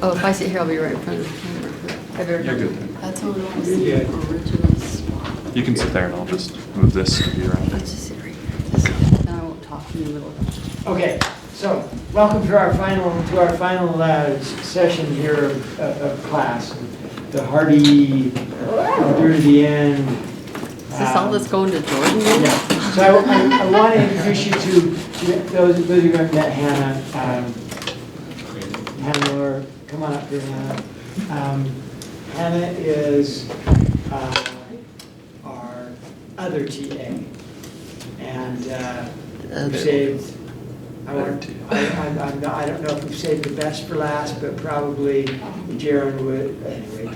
Oh, if I sit here, I'll be right in front of the camera. Have you ever You're done good. that? That's what we want to You're see. good. Original spot. You can sit there and I'll just move this to be around. Let's just sit right here. Then I won't talk in the middle of it. Okay, so welcome to our final session here of class. The hearty, through to the end. Is this all that's going to Jordan then? Yeah. So I want to introduce you to those of you who have met Hannah. Hannah Miller, come on up here, Hannah. Hannah is our other TA, and we've saved. I don't know if we've saved the best for last, but probably Jaron would. Anyway,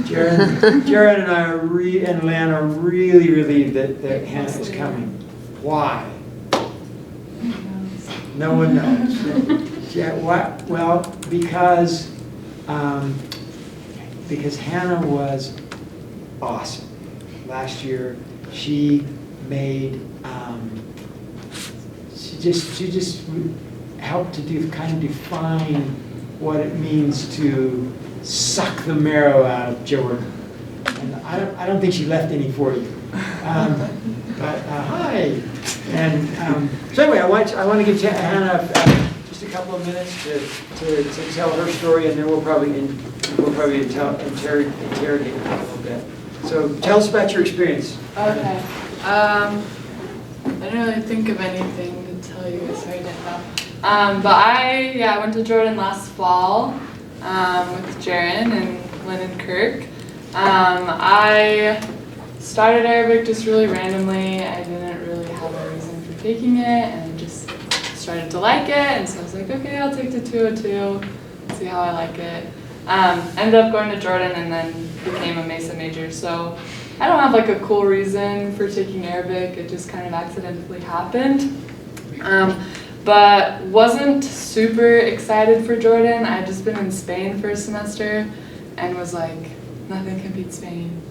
Jaron and I and Len are really relieved that Hannah is coming. Why? No one knows. Yeah, what? Well, because Hannah was awesome. Last year, she made. She just helped to kind of define what it means to suck the marrow out of Jordan. And I don't think she left any for you. But hi. And so anyway, I want to give Hannah just a couple of minutes to tell her story, and then we'll probably interrogate her a little bit. So tell us about your experience. Okay. I didn't really think of anything to tell you guys right now. But I went to Jordan last fall with Jaron and Lynn and Kirk. I started Arabic just really randomly. I didn't really have a reason for taking it, and just started to like it. And so I was like, okay, I'll take the 202, see how I like it. Ended up going to Jordan and then became a Mesa major. So I don't have like a cool reason for taking Arabic. It just kind of accidentally happened. But wasn't super excited for Jordan. I'd just been in Spain for a semester and was like, nothing can beat Spain.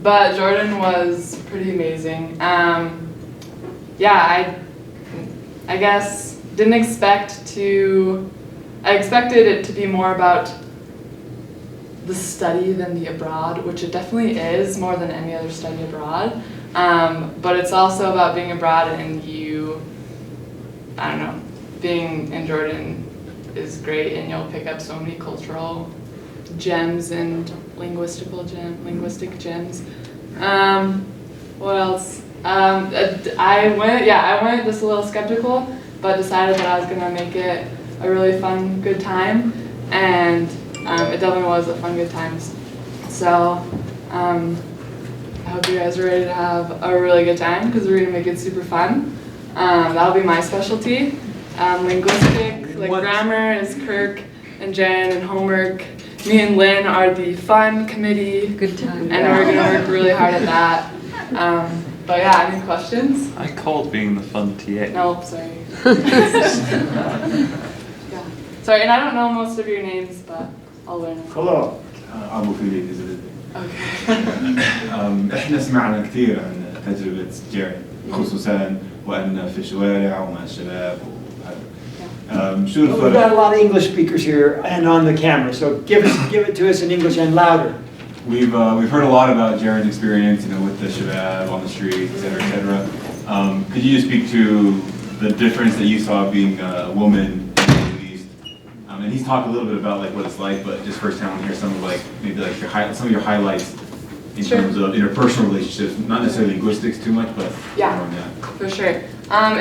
But Jordan was pretty amazing. I guess didn't expect to, I expected it to be more about the study than the abroad, which it definitely is more than any other study abroad. But it's also about being abroad, and being in Jordan is great, and you'll pick up so many cultural gems and linguistic gems. What else? I went just a little skeptical, but decided that I was gonna make it a really fun, good time, and it definitely was a fun, good time. So I hope you guys are ready to have a really good time, because we're gonna make it super fun. That'll be my specialty. Linguistic, grammar is Kirk and Jen, and homework. Me and Lynn are the fun committee. Good time. And we're gonna work really hard at that. But yeah, any questions? I called being the fun TA. No, sorry. Yeah. Sorry, and I don't know most of your names, but I'll learn. Hello. أبو فيليب إذا Okay. إحنا سمعنا كثير عن تجربة جيري خصوصا وأن في الشوارع ومع الشباب شو We've got الفرق؟ a lot of English speakers here and on the camera, so give it to us in English and louder. We've heard a lot about Jaren's experience, with the shabab on the street, et cetera, et cetera. Could you just speak to the difference that you saw being a woman in the Middle East? And he's talked a little bit about what it's like, but just first time I want to hear some of some of your highlights in Sure. terms of interpersonal relationships, not necessarily linguistics too much, but Yeah. more on that. For sure.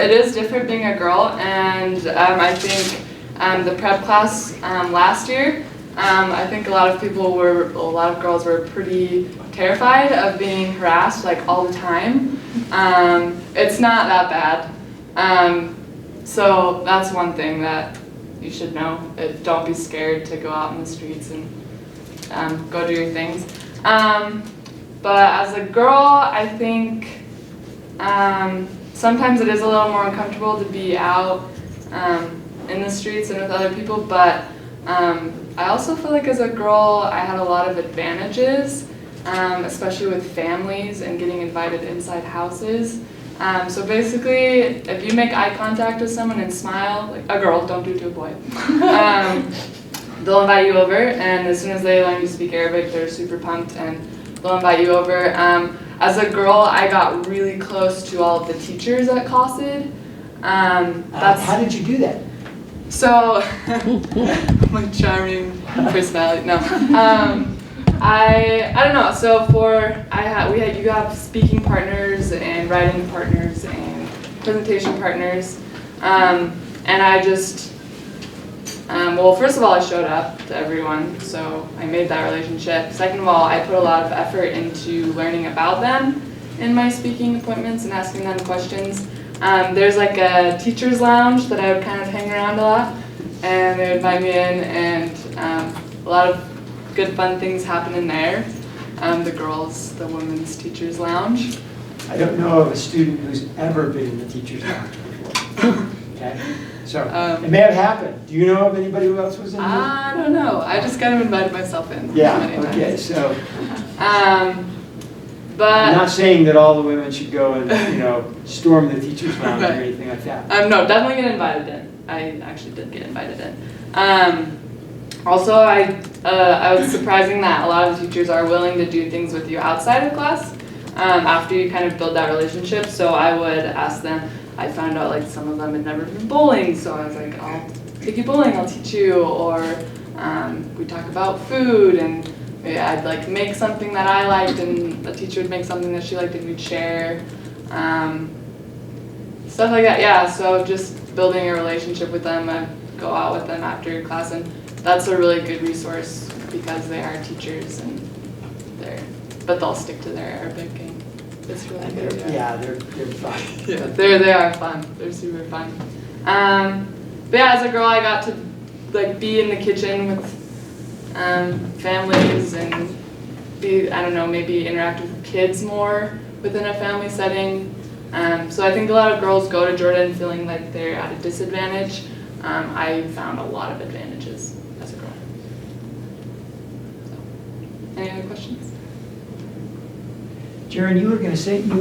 It is different being a girl, and I think the prep class last year, I think a lot of girls were pretty terrified of being harassed all the time. It's not that bad. So that's one thing that you should know. Don't be scared to go out in the streets and go do your things. But as a girl, I think sometimes it is a little more uncomfortable to be out in the streets and with other people, but I also feel like as a girl I had a lot of advantages, especially with families and getting invited inside houses. So basically, if you make eye contact with someone and smile, like a girl, don't do it to a boy, they'll invite you over, and as soon as they learn to speak Arabic, they're super pumped, and they'll invite you over. As a girl, I got really close to all of the teachers at COSID. How did you do that? So, my charming personality. No, I don't know. So you have speaking partners and writing partners and presentation partners, and I just well, first of all, I showed up to everyone, so I made that relationship. Second of all, I put a lot of effort into learning about them in my speaking appointments and asking them questions. There's like a teacher's lounge that I would kind of hang around a lot, and they would invite me in, and a lot of good fun things happen in there. The women's teacher's lounge. I don't know of a student who's ever been in the teacher's lounge before. Okay, so it may have happened. Do you know of anybody who else was in there? I don't know. I just kind of invited myself in. Yeah. many Okay. times. So But I'm not saying that all the women should go and storm the teacher's lounge or Right. anything like that. no, definitely get invited in. I actually did get invited in. Also, I was surprising that a lot of the teachers are willing to do things with you outside of class after you kind of build that relationship. So I would ask them. I found out like some of them had never been bowling, so I was like, I'll take you bowling, I'll teach you. Or we talk about food, and I'd like make something that I liked, and the teacher would make something that she liked, and we'd share. Stuff like that, yeah. So just building a relationship with them. I'd go out with them after class, and that's a really good resource because they are teachers, and but they'll stick to their Arabic, and it's really good. They're fun. Yeah, they are fun. They're super fun. But yeah, as a girl, I got to like be in the kitchen with families and maybe interact with kids more within a family setting. So I think a lot of girls go to Jordan feeling like they're at a disadvantage. I found a lot of advantages as a girl. So, any other questions? Jaren, you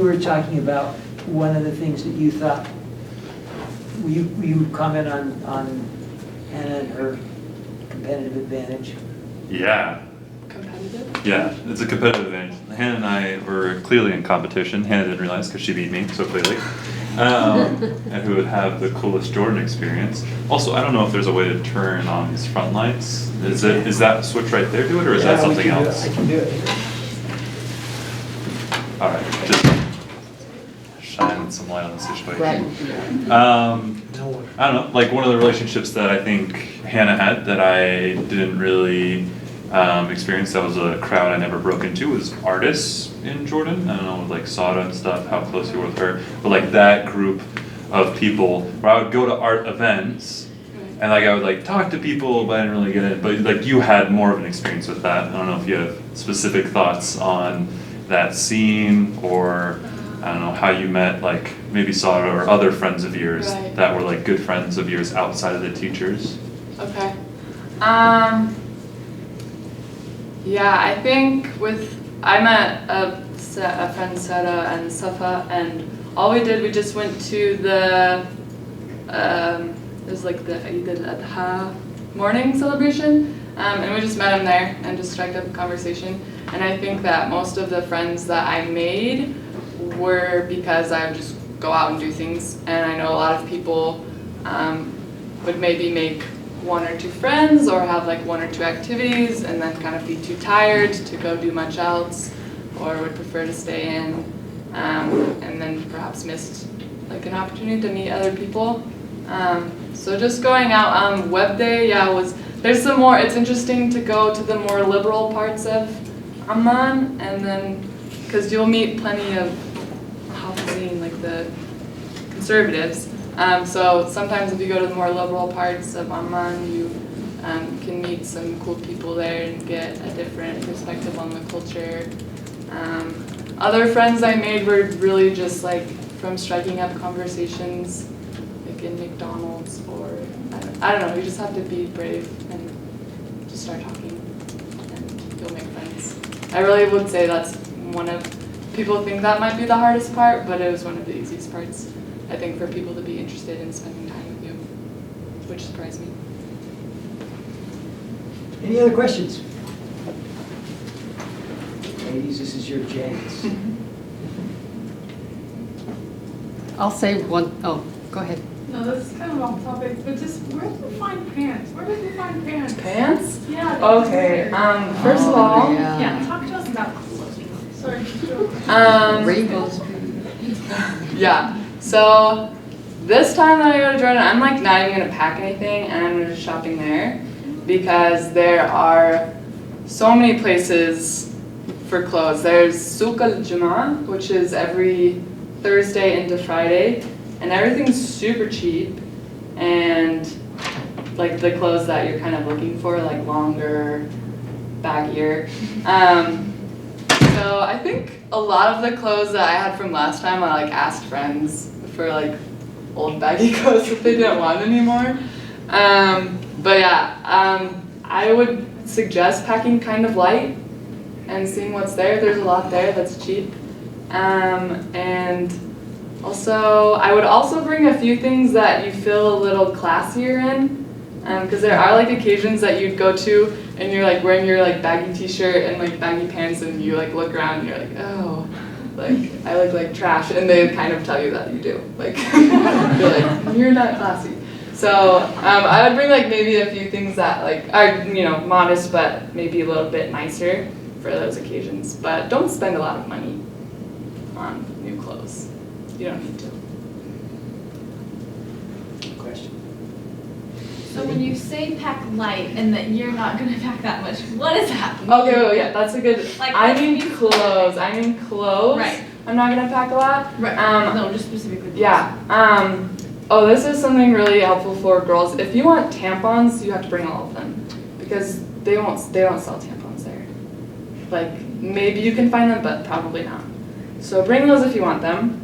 were talking about one of the things that you thought. Will you comment on Hannah and her competitive advantage? Yeah. Competitive? Yeah, it's a competitive advantage. Hannah and I were clearly in competition. Hannah didn't realize because she beat me so clearly. And who would have the coolest Jordan experience. Also, I don't know if there's a way to turn on these front lights. Is that switch right there to it, or is that something else? I can do it. All right, just shine some light on the situation. I don't know, like one of the relationships that I think Hannah had that I didn't really experience, that was a crowd I never broke into, was artists in Jordan. I don't know, with like Sada and stuff, how close you were with her, but like that group of people where I would go to art events and like I would like talk to people, but I didn't really get it. But like you had more of an experience with that. I don't know if you have specific thoughts on that scene, or I don't know how you met like maybe Sada or other friends of yours that were like good friends of yours outside of the teachers. Okay. Yeah, I think I met a friend Sada and Safa, and all we did, we just went to the there's like the Eid al-Adha morning celebration, and we just met him there and just struck up a conversation. And I think that most of the friends that I made were because I would just go out and do things. And I know a lot of people would maybe make one or two friends or have like one or two activities and then kind of be too tired to go do much else, or would prefer to stay in, and then perhaps missed like an opportunity to meet other people. So just going out, Web Day, there's some more, it's interesting to go to the more liberal parts of Amman, and then, because you'll meet plenty of Hafizin, like the conservatives. So sometimes if you go to the more liberal parts of Amman, you can meet some cool people there and get a different perspective on the culture. Other friends I made were really just like from striking up conversations like in McDonald's, or I don't know, you just have to be brave and just start talking and you'll make friends. I really would say that's one of people think that might be the hardest part, but it was one of the easiest parts, I think, for people to be interested in spending time with you, which surprised me. Any other questions? Ladies, this is your chance. I'll say one, oh, go ahead. No, this is kind of off topic, but just where do you find pants? Where did you find pants? Pants? Yeah. Okay, first of all, Yeah. Yeah, talk to us about clothes. Sorry. Rainbow yeah, so this time that I go to Jordan, I'm like not even gonna pack anything and I'm just shopping there because there are so many places for clothes. There's Souk al Juma, which is every Thursday into Friday, and everything's super cheap and like the clothes that you're kind of looking for, like longer, baggier. So I think a lot of the clothes that I had from last time, I like asked friends for like old baggy clothes if they didn't want anymore. But yeah, I would suggest packing kind of light and seeing what's there. There's a lot there that's cheap. And also, I would also bring a few things that you feel a little classier in. Because there are like occasions that you'd go to and you're like wearing your like baggy t-shirt and like baggy pants and you like look around and you're like, oh, like I look like trash, and they kind of tell you that you do. Like you're like, you're not classy. So I would bring like maybe a few things that like are, you know, modest but maybe a little bit nicer for those occasions. But don't spend a lot of money on new clothes. You don't need to. Question. So when you say pack light and that you're not gonna pack that much, what does that mean? Okay, well, yeah, that's a good. Like, I what do you mean mean? clothes. I mean clothes. Right. I'm not gonna pack a lot. Right. Um, No, just specifically. Yeah. Oh, this is something really helpful for girls. If you want tampons, you have to bring all of them because they don't sell tampons there. Like maybe you can find them, but probably not. So bring those if you want them.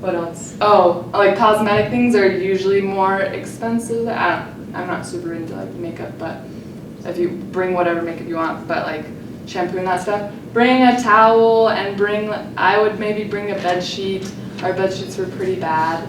What else? Oh, like cosmetic things are usually more expensive. I'm not super into like makeup, but if you bring whatever makeup you want, but like shampoo and that stuff, bring a towel and I would maybe bring a bed sheet. Our bed sheets were pretty bad.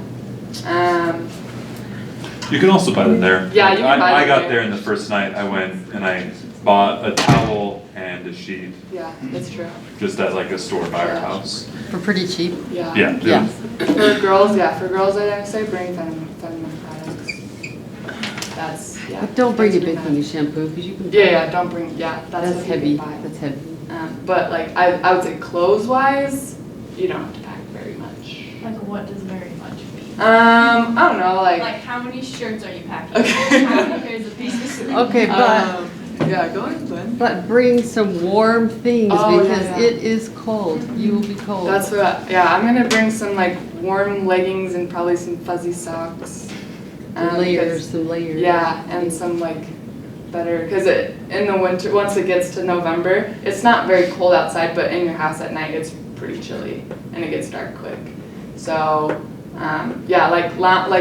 You can also buy them there. Yeah, you can buy I them got there. there and the first night I went and I bought a towel and a sheet Yeah, that's true. just at like a store by our house. For pretty cheap. Yeah. Yeah. Yeah. For girls, I'd say bring feminine products. That's, yeah. But don't bring a that's big really honey nice. shampoo because you can. Yeah, don't bring, that's That's what you heavy. can buy. That's heavy. But like, I would say clothes-wise, you don't have to pack very much. Like what does very much mean? I don't know, Like how many shirts are you packing? Okay. How many pairs of pants? Okay, but yeah, go ahead, Glenn. but bring some warm things Oh, yeah, because yeah. it is cold. You will be cold. That's what, yeah, I'm gonna bring some like warm leggings and probably some fuzzy socks. Layers, some layers. Yeah, and some like better, because in the winter, once it gets to November, it's not very cold outside, but in your house at night, it's pretty chilly and it gets dark quick. So, yeah, like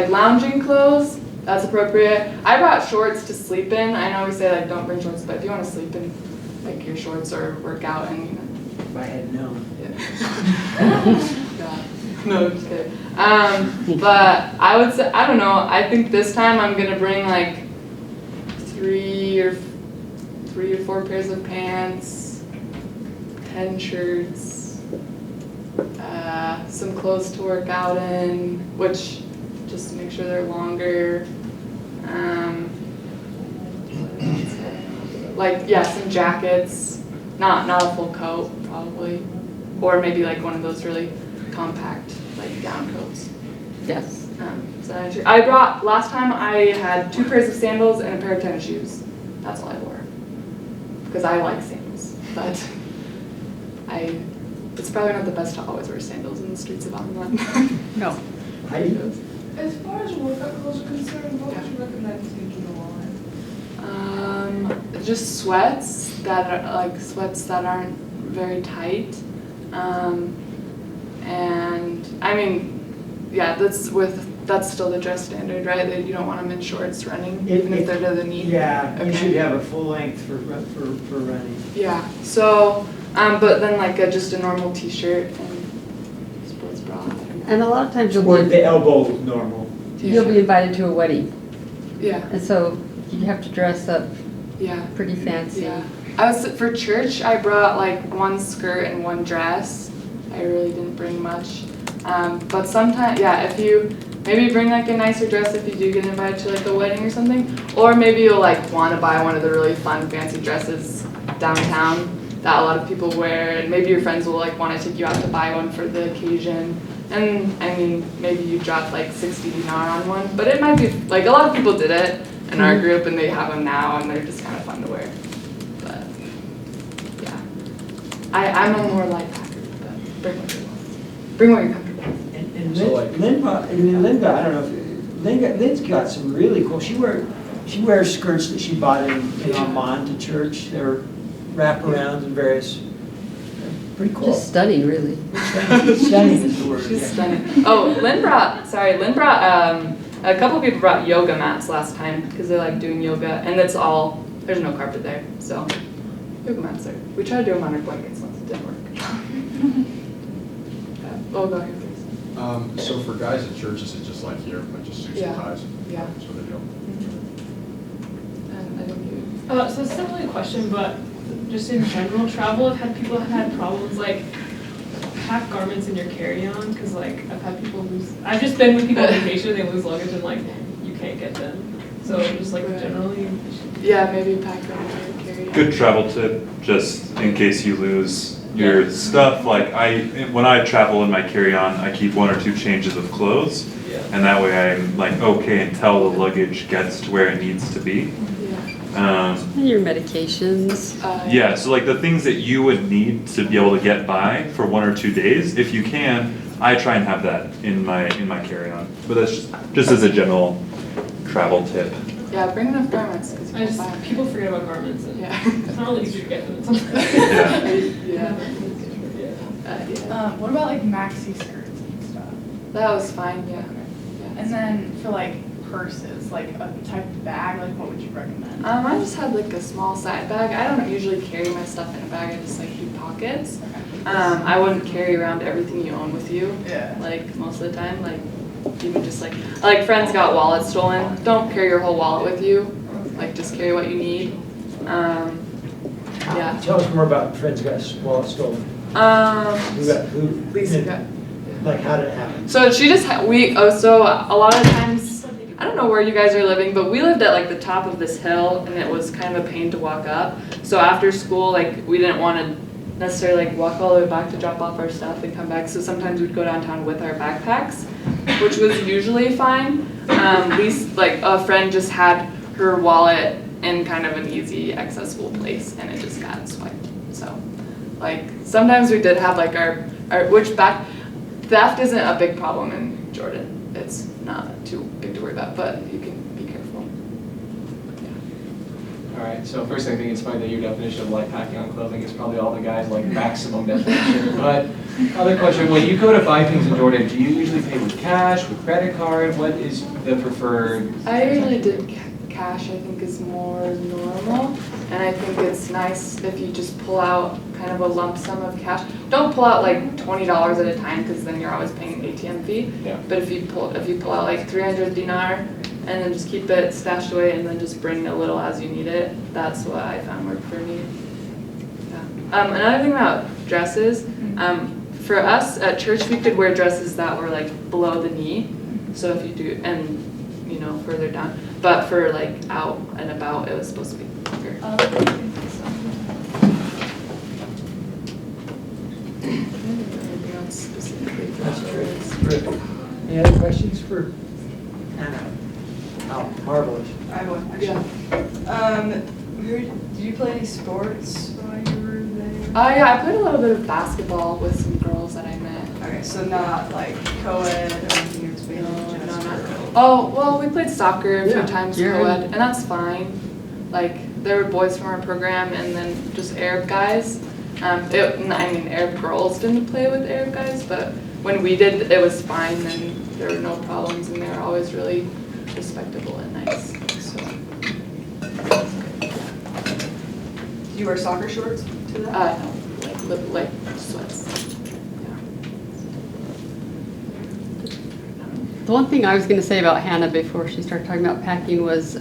lounging clothes, that's appropriate. I brought shorts to sleep in. I know we say like don't bring shorts, but if you want to sleep in like your shorts or work out and you know. If I had known. Yeah. Yeah. No, just kidding. But I would say, I don't know, I think this time I'm gonna bring like three or 4 pairs of pants, 10 shirts, some clothes to work out in, which just to make sure they're longer. Like, yeah, some jackets, not a full coat probably, or maybe like one of those really compact like down coats. Yes. So I brought, last time I had 2 pairs of sandals and a pair of tennis shoes. That's all I wore. Because I like sandals, but it's probably not the best to always wear sandals in the streets of Avignon. No. Heidi? As far as workout clothes are concerned, what would you recommend taking along? Just sweats that aren't very tight. And I mean, yeah, that's still the dress standard, right? That you don't want them in shorts running, even if they're to the knee. Yeah, you Okay. should have a full length for running. Yeah, so But then like just a normal t-shirt and sports bra. And a lot of times Toward the elbow normal. you'll be invited to a wedding, Yeah, and so you have to dress up yeah. pretty fancy. Yeah, for church, I brought like one skirt and one dress. I really didn't bring much. But sometimes, yeah, if you maybe bring like a nicer dress if you do get invited to like a wedding or something, or maybe you'll like want to buy one of the really fun fancy dresses downtown that a lot of people wear, and maybe your friends will like want to take you out to buy one for the occasion. And I mean, maybe you drop like 60 dinar on one, but it might be like a lot of people did it in our group, and they have them now, and they're just kind of fun to wear. But yeah, I'm a more light packer, but bring what you want. Bring what you're comfortable with. And So, like- Linda, I don't know if, Lynn's got some really cool, she wears skirts that she bought in Amman to church. They're wraparounds and various, they're pretty cool. Just stunning, really. Stunning is the word, She's yeah. stunning. Oh, Lynn brought a couple people brought yoga mats last time because they like doing yoga, and it's all, there's no carpet there, so yoga mats are, we tried to do them on our blankets once, it didn't work. Oh, go ahead, please. So for guys at churches, it's just like here, like just suits Yeah. and ties? Yeah. So they don't. And I think you, So it's not really a question, but just in general travel, I've had people have had problems like pack garments in your carry-on, because like I've had people lose, I've just been with people on vacation, they lose luggage and like you can't get them. So just like generally. yeah, maybe pack them in your carry-on. Good travel tip, just in case you lose your stuff. Like when I travel in my carry-on, I keep 1 or 2 changes of clothes, Yeah. and that way I'm like okay until the luggage gets to where it needs to be. Yeah. And your medications. Yeah, so like the things that you would need to be able to get by for 1 or 2 days, if you can, I try and have that in my carry-on. But that's just as a general travel tip. Yeah, bring enough garments because you I can buy just, them. people forget about garments and Yeah. it's not really easy to get them sometimes. Yeah. Yeah. Yeah. What about like maxi skirts and stuff? That was fine, yeah. And then for like purses, like a type of bag, like what would you recommend? I just had like a small side bag. I don't usually carry my stuff in a bag, I just like do pockets. I wouldn't carry around everything you own with you, Yeah. like most of the time. Like you can just like friends got wallets stolen. Don't carry your whole wallet with you. Like just carry what you need. Yeah. Tell us more about friends got wallet stolen. Who, Lisa got. like how did it happen? So she just so a lot of times, I don't know where you guys are living, but we lived at like the top of this hill, and it was kind of a pain to walk up. So after school, like we didn't want to necessarily like walk all the way back to drop off our stuff and come back. So sometimes we'd go downtown with our backpacks, which was usually fine. Least like a friend just had her wallet in kind of an easy accessible place, and it just got swiped. So like sometimes we did have like our theft isn't a big problem in Jordan. It's not too big to worry about, but you can be careful. All right, so first I think it's funny that your definition of light packing on clothing is probably all the guys like maximum definition. But other question, when you go to buy things in Jordan, do you usually pay with cash, with credit card? What is the preferred? I usually did cash, I think is more normal, and I think it's nice if you just pull out kind of a lump sum of cash. Don't pull out like $20 at a time, because then you're always paying an ATM fee. Yeah. But if you pull out like 300 dinar, and then just keep it stashed away, and then just bring a little as you need it, that's what I found worked for me. Yeah. Another thing about dresses, for us at church we could wear dresses that were like below the knee, so if you do, and further down, but for like out and about it was supposed to be longer. Anything else specifically for That's dresses? terrific. Any other questions for Anna? Oh, marvelous. I have one, actually. Did you play any sports while you were there? Yeah, I played a little bit of basketball with some girls that I met. Okay, so not like co-ed or anything in between? No, just not. girls? Oh, well, we played soccer a few Yeah, times you're co-ed, in- and that's fine. Like, there were boys from our program and then just Arab guys. Arab girls didn't play with Arab guys, but when we did, it was fine, and there were no problems, and they were always really respectable and nice, so. Did you wear soccer shorts to that? No, like with like sweats. The one thing I was going to say about Hannah before she started talking about packing was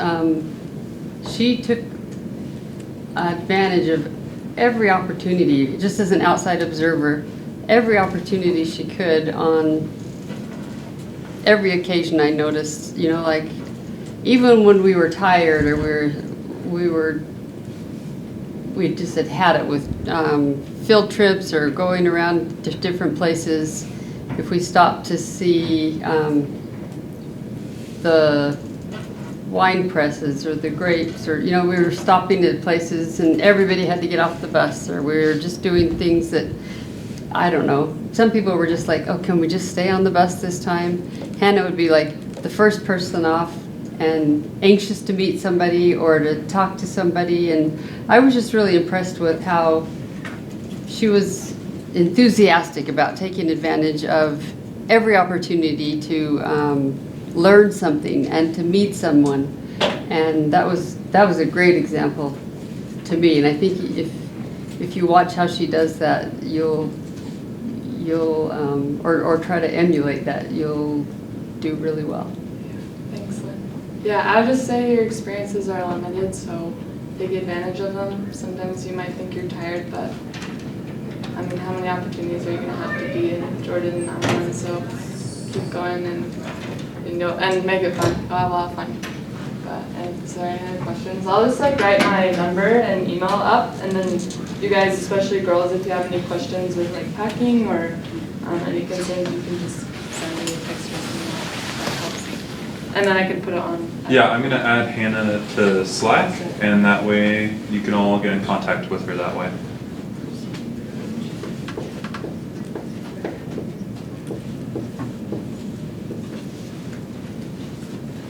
she took advantage of every opportunity, just as an outside observer, every opportunity she could on every occasion. I noticed, you know, like even when we were tired or we just had it with field trips or going around to different places. If we stopped to see the wine presses or the grapes, or, you know, we were stopping at places and everybody had to get off the bus, or we were just doing things that, I don't know, some people were just like, oh, can we just stay on the bus this time? Hannah would be like the first person off and anxious to meet somebody or to talk to somebody, and I was just really impressed with how she was enthusiastic about taking advantage of every opportunity to learn something and to meet someone, and that was a great example to me. And I think if you watch how she does that, you'll or try to emulate that, you'll do really well. Thanks, Lynn. Yeah, I would just say your experiences are limited, so take advantage of them. Sometimes you might think you're tired, but I mean, how many opportunities are you going to have to be in Jordan and Amman? So keep going and make it fun. Go have a lot of fun. But is there any other questions? I'll just like write my number and email up, and then you guys, especially girls, if you have any questions with like packing or any concerns, you can just send me a text or something. That helps. And then I can put it on. Yeah, I'm gonna add Hannah to Slack, and that way you can all get in contact with her that way.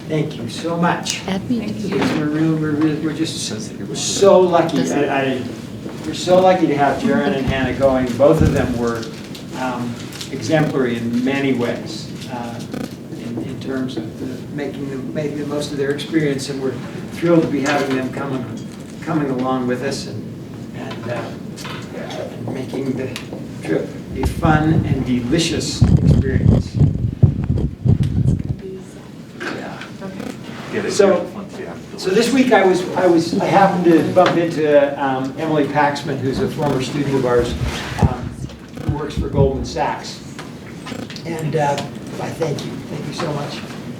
Thank you so much. Add me to We're just so lucky. We're so lucky to have Jaren and Hannah going. Both of them were exemplary in many ways in terms of making the most of their experience, and we're thrilled to be having them coming along with us and making the trip a fun and delicious experience. So this week I happened to bump into Emily Paxman, who's a former student of ours who works for Goldman Sachs, and I thank you so much.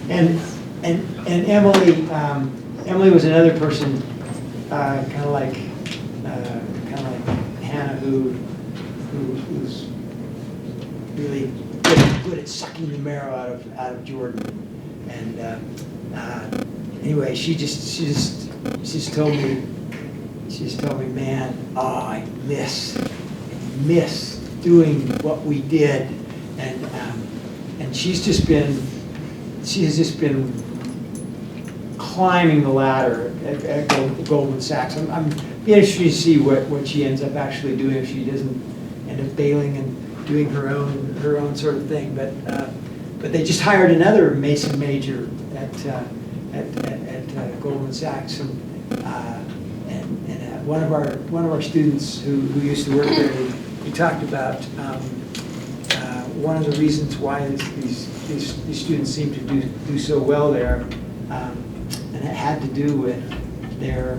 And Emily was another person, kind of like Hannah, who's really good at sucking the marrow out of Jordan, and. Anyway, she just told me, man, oh, I miss doing what we did, and she has just been climbing the ladder at Goldman Sachs. I'm interested to see what she ends up actually doing if she doesn't end up bailing and doing her own sort of thing. But they just hired another Mason major at Goldman Sachs, and one of our students who used to work there, he talked about one of the reasons why these students seem to do so well there, and it had to do with their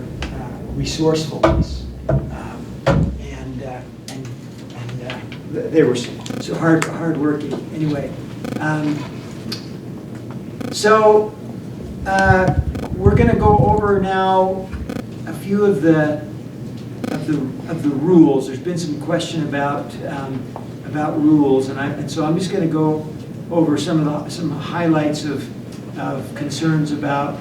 resourcefulness, and they were so hardworking. Anyway. So we're going to go over now a few of the rules. There's been some question about rules, and so I'm just going to go over some highlights of concerns about.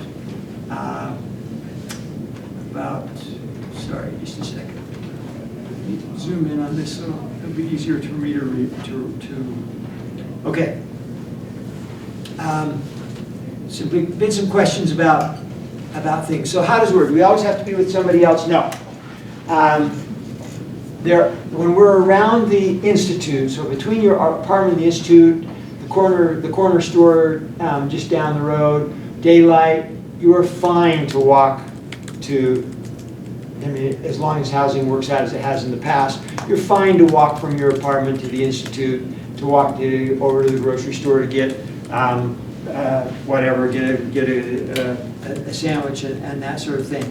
Sorry, just a second. Zoom in on this so it'll be easier for me to read. Okay. So been some questions about things. So how does it work? Do we always have to be with somebody else? No. When we're around the institute, so between your apartment and the institute, the corner store just down the road, daylight, you are fine to walk to I mean, as long as housing works out as it has in the past, you're fine to walk from your apartment to the institute, to walk over to the grocery store to get whatever, get a sandwich and that sort of thing.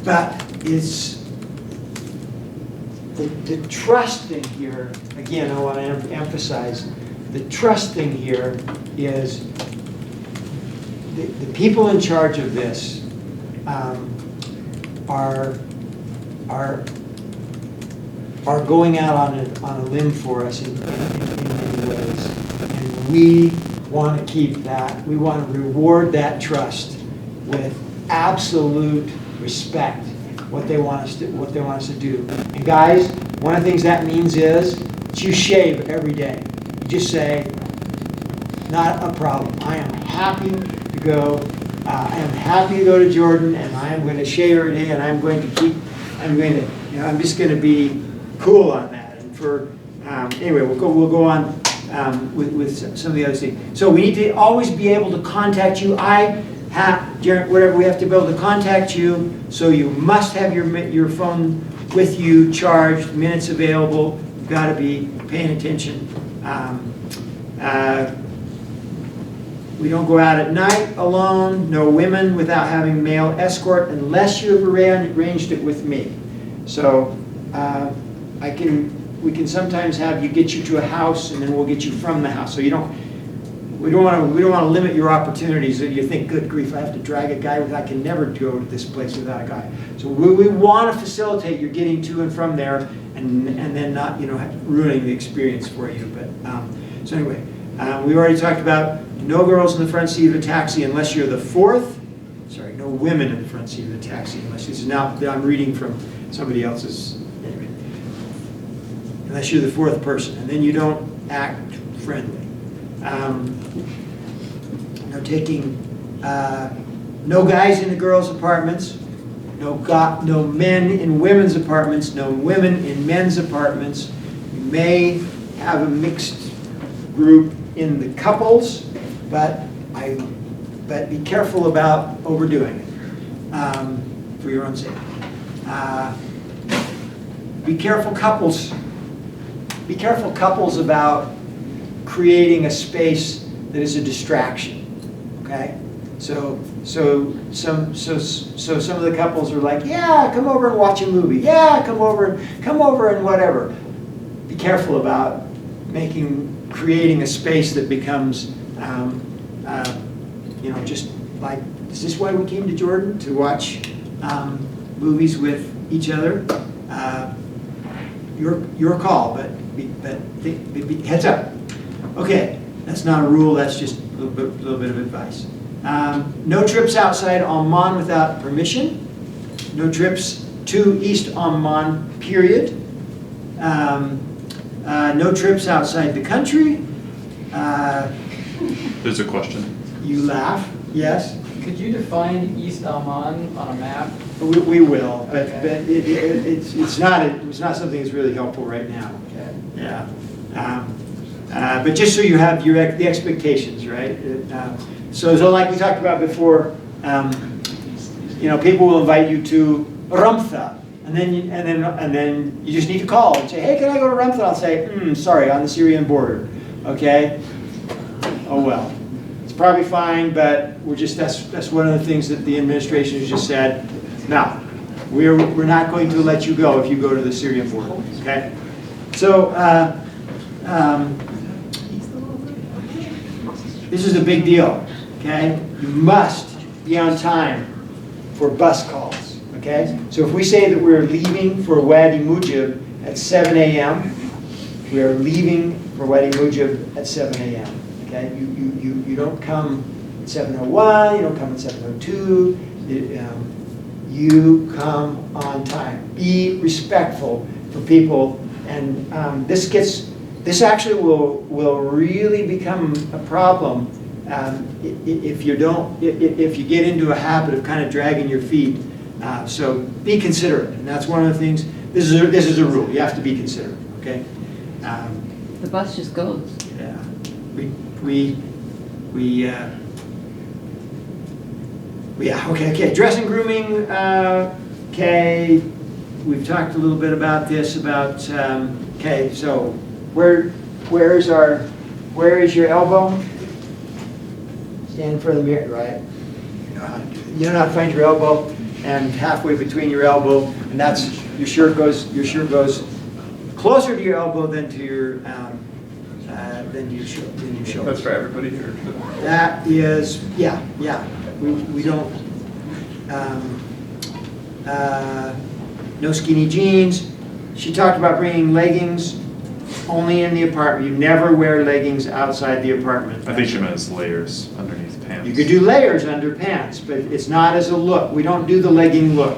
But it's the trust thing here. Again, I want to emphasize the trust thing here is the people in charge of this are going out on a limb for us in many ways, and we want to keep that. We want to reward that trust with absolute respect. What they want us to do. And guys, one of the things that means is you shave every day. You just say, not a problem. I am happy to go. I am happy to go to Jordan, and I am going to shave every day, and I'm just going to be cool on that. And for anyway, we'll go on with some of the other things. So we need to always be able to contact you. Whatever, we have to be able to contact you. So you must have your phone with you, charged, minutes available. You've got to be paying attention. We don't go out at night alone. No women without having male escort unless you have arranged it with me. So we can sometimes have you get you to a house, and then we'll get you from the house. So we don't want to limit your opportunities. You think, good grief, I have to drag a guy I can never go to this place without a guy. So we want to facilitate your getting to and from there, and then not ruining the experience for you. But so anyway, we already talked about no girls in the front seat of a taxi unless you're the fourth. Sorry, no women in the front seat of a taxi unless this is now I'm reading from somebody else's. Anyway, unless you're the fourth person, and then you don't act friendly. No guys in the girls' apartments, no men in women's apartments, no women in men's apartments. You may have a mixed group in the couples, but be careful about overdoing it for your own sake. Be careful couples about creating a space that is a distraction. Okay, so some of the couples are like, yeah, come over and watch a movie. Yeah, come over and whatever. Be careful about creating a space that becomes, just like, is this why we came to Jordan, to watch movies with each other? Your call, but heads up. Okay, that's not a rule. That's just a little bit of advice. No trips outside Amman without permission. No trips to East Amman, period. No trips outside the country. There's a question. You laugh, yes? Could you define East Amman on a map? We will, but Okay. it's not something that's really helpful right now. Okay. Yeah. But just so you have the expectations, right? So like we talked about before, people will invite you to Ramtha, and then you just need to call and say, hey, can I go to Ramtha? I'll say, sorry, on the Syrian border. Okay. Oh well, it's probably fine, but that's one of the things that the administration has just said. No, we're not going to let you go if you go to the Syrian border. Okay. So. This is a big deal, okay? You must be on time for bus calls, okay? So if we say that we're leaving for Wadi Mujib at 7 a.m., we are leaving for Wadi Mujib at 7 a.m., okay? You don't come at 7:01, you don't come at 7:02, you come on time. Be respectful for people, and this actually will really become a problem if you get into a habit of kind of dragging your feet. So be considerate, and that's one of the things. This is a rule. You have to be considerate. Okay. The bus just goes. Yeah. Yeah, okay, dress and grooming, okay, we've talked a little bit about this, okay, so where is your elbow? Stand in front of the mirror, right? You know how to find your elbow, and halfway between your elbow, and that's, your shirt goes closer to your elbow than to your, shoulder. That's for everybody here. That is, yeah, we don't, no skinny jeans. She talked about bringing leggings only in the apartment. You never wear leggings outside the apartment. I think she meant layers underneath pants. You could do layers under pants, but it's not as a look. We don't do the legging look.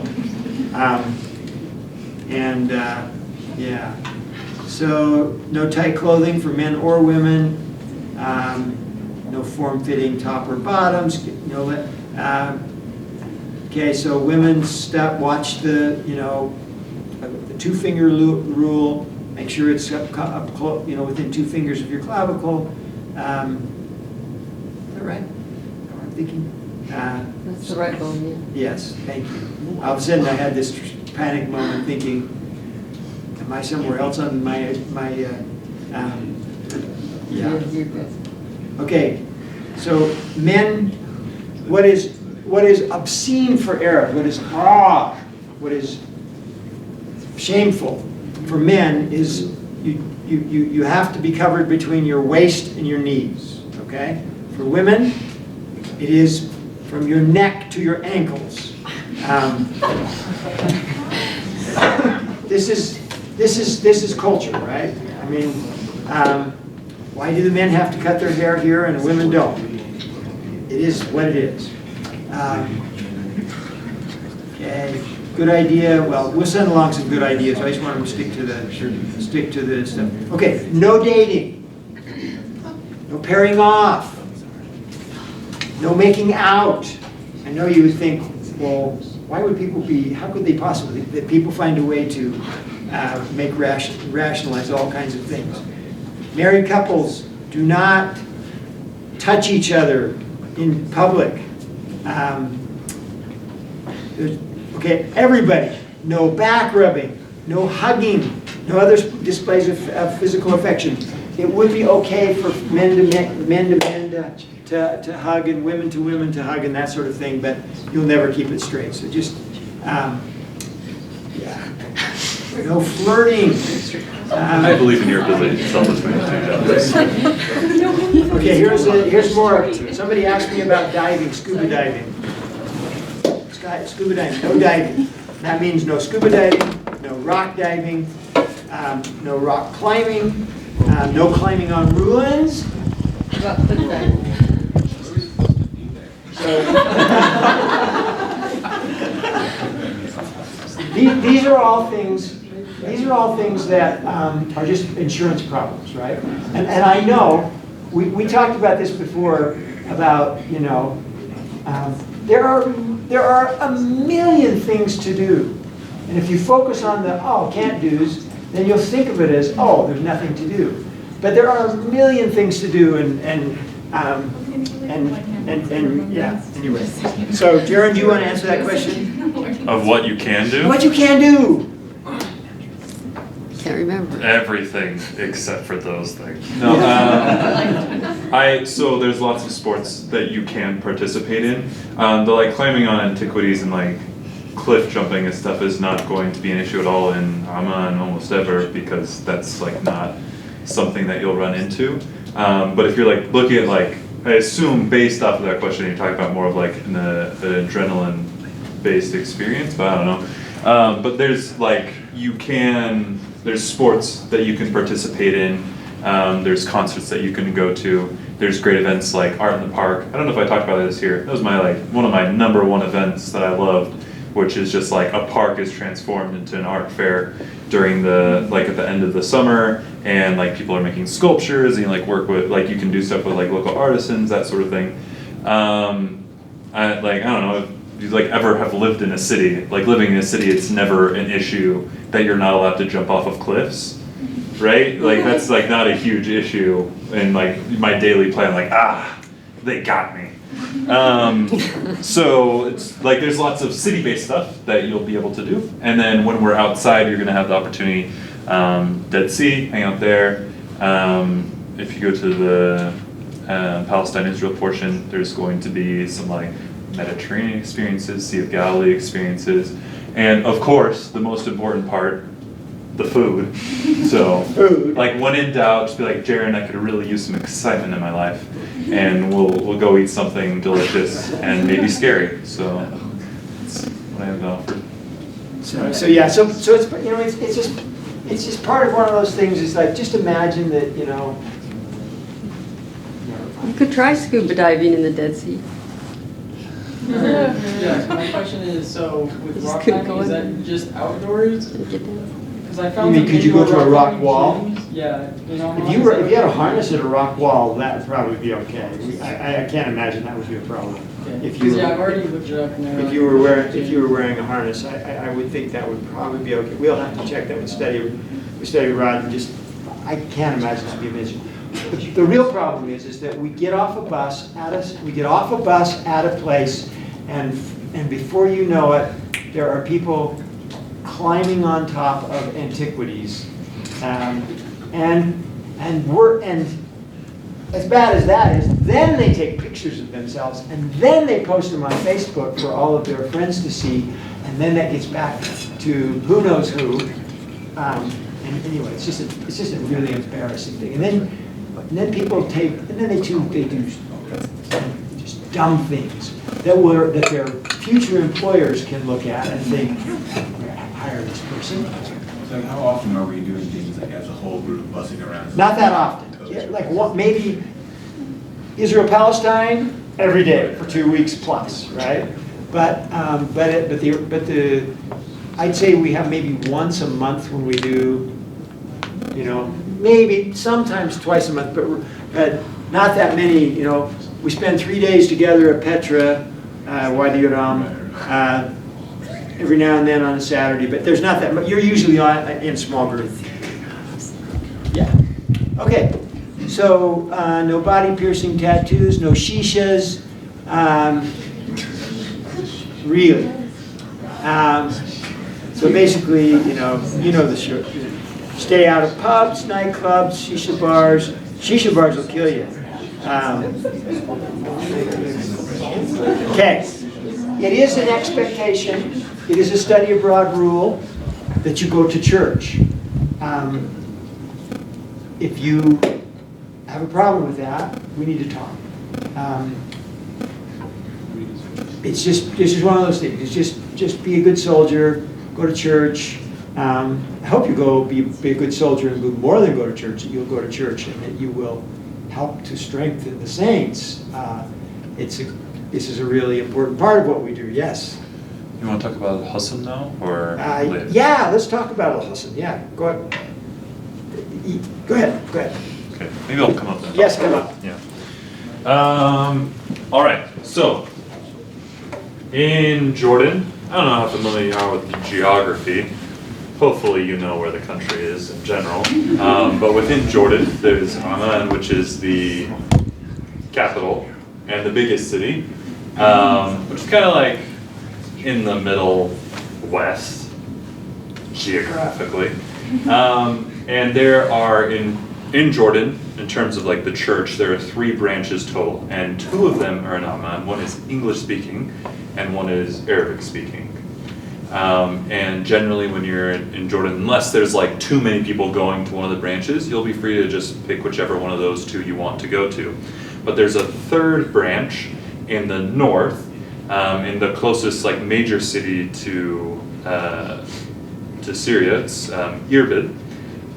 Yeah. So no tight clothing for men or women. No form-fitting top or bottoms. Okay, so women watch the the 2-finger rule. Make sure it's within 2 fingers of your clavicle. Is that right? I'm thinking. That's the right bone, yeah. Yes, thank you. All of a sudden, I had this panic moment, thinking, "Am I somewhere else on my yeah." You're good. Okay, so men, what is obscene for Arabs? What is shameful for men is you have to be covered between your waist and your knees. Okay, for women, it is from your neck to your ankles. This is culture, right? I mean, why do the men have to cut their hair here and the women don't? It is what it is. Okay, good idea. Well, we'll send along some good ideas. I just want to stick to the stuff. Okay, no dating, no pairing off, no making out. I know you would think, well, why would people be? How could they possibly? That people find a way to rationalize all kinds of things. Married couples do not touch each other in public. Okay, everybody, no back rubbing, no hugging, no other displays of physical affection. It would be okay for men to hug and women to hug and that sort of thing, but you'll never keep it straight. So just, no flirting. I believe in your ability to self-explain too, Okay, here's more. Somebody asked me about diving, scuba diving. Scuba diving, no diving. That means no scuba diving, no rock diving, no rock climbing, no climbing on ruins. About cliff diving. These are all things. These are all things that are just insurance problems, right? And I know we talked about this before about there are a million things to do, and if you focus on the can't do's, then you'll think of it as there's nothing to do. But there are a million things to do, and yeah. Anyway, so Jaron, do you want to answer that question? Of what you can do? What you can do. Can't remember. Everything except for those things. No, so there's lots of sports that you can participate in. The climbing on antiquities and cliff jumping and stuff is not going to be an issue at all in Amman almost ever, because that's not something that you'll run into. But if you're looking at I assume based off of that question, you're talking about more of an adrenaline-based experience, but I don't know. But there's there's sports that you can participate in. There's concerts that you can go to. There's great events like Art in the Park. I don't know if I talked about this here. That was my one of my #1 events that I loved, which is just a park is transformed into an art fair during the at the end of the summer, and people are making sculptures and you work with you can do stuff with local artisans, that sort of thing. I don't know if you ever have lived in a city. Living in a city, it's never an issue that you're not allowed to jump off of cliffs, right? That's not a huge issue in my daily plan. They got me. So it's like there's lots of city-based stuff that you'll be able to do, and then when we're outside, you're gonna have the opportunity, Dead Sea, hang out there. If you go to the Palestine-Israel portion, there's going to be some like Mediterranean experiences, Sea of Galilee experiences, and of course, the most important part, the food. So, Food. like when in doubt, just be like, Jaron, I could really use some excitement in my life, and we'll go eat something delicious and maybe scary. So, that's what I have to offer. So yeah, so it's, you know, it's just part of one of those things, it's like, just imagine that, you know. You could try scuba diving in the Dead Sea. Yeah, so my question is, so with Just rock keep climbing, is going. that just outdoors? Did you get that? Because I found You mean, some could you go indoor to a rock climbing wall? gyms. Yeah. You know, If you had a harness at a rock wall, that would probably be okay. I can't imagine that would be a problem. If you Because yeah, were- I've already looked it up and they're If you were wearing a harness, I would think that would probably be okay. We'll have to check that with Steady Rod, and just, I can't imagine that'd be amazing. The real problem is that we get off a bus at a place, and before you know it, there are people climbing on top of antiquities, and as bad as that is, then they take pictures of themselves, and then they post them on Facebook for all of their friends to see, and then that gets back to who knows who. And anyway, it's just a really embarrassing thing. And then people they do just dumb things that their future employers can look at and think, hire this person. So how often are we doing things like as a whole group bussing around? Not that often. Yeah, like what, maybe Israel-Palestine every day for 2 weeks plus, right? I'd say we have maybe once a month when we do, you know, maybe sometimes twice a month, but not that many. You know, we spend 3 days together at Petra, Wadi Ram, every now and then on a Saturday, but there's not that much. You're usually in small group. Yeah. Okay. So no body piercing tattoos, no shishas, really. So basically, you know the short. Stay out of pubs, nightclubs, shisha bars. Shisha bars will kill you. Okay. It is an expectation. It is a study abroad rule that you go to church. If you have a problem with that, we need to talk. It's just one of those things. It's just be a good soldier, go to church. I hope you go be a good soldier and do more than go to church. That you'll go to church and that you will help to strengthen the saints. This is a really important part of what we do. Yes. You want to talk about Hassan now, or later? Yeah, let's talk about Al-Hassan. Yeah, go ahead. Go ahead. Okay, maybe I'll come up then. Yes, come up. Yeah. All right. So in Jordan, I don't know how familiar you are with the geography. Hopefully you know where the country is in general. But within Jordan, there's Amman, which is the capital and the biggest city, which is kind of like in the middle west geographically. And there are in Jordan, in terms of like the church, there are 3 branches total, and 2 of them are in Amman. One is English speaking, and one is Arabic speaking. And generally when you're in Jordan, unless there's like too many people going to one of the branches, you'll be free to just pick whichever one of those 2 you want to go to. But there's a 3rd branch in the north, in the closest like major city to Syria. It's Irbid,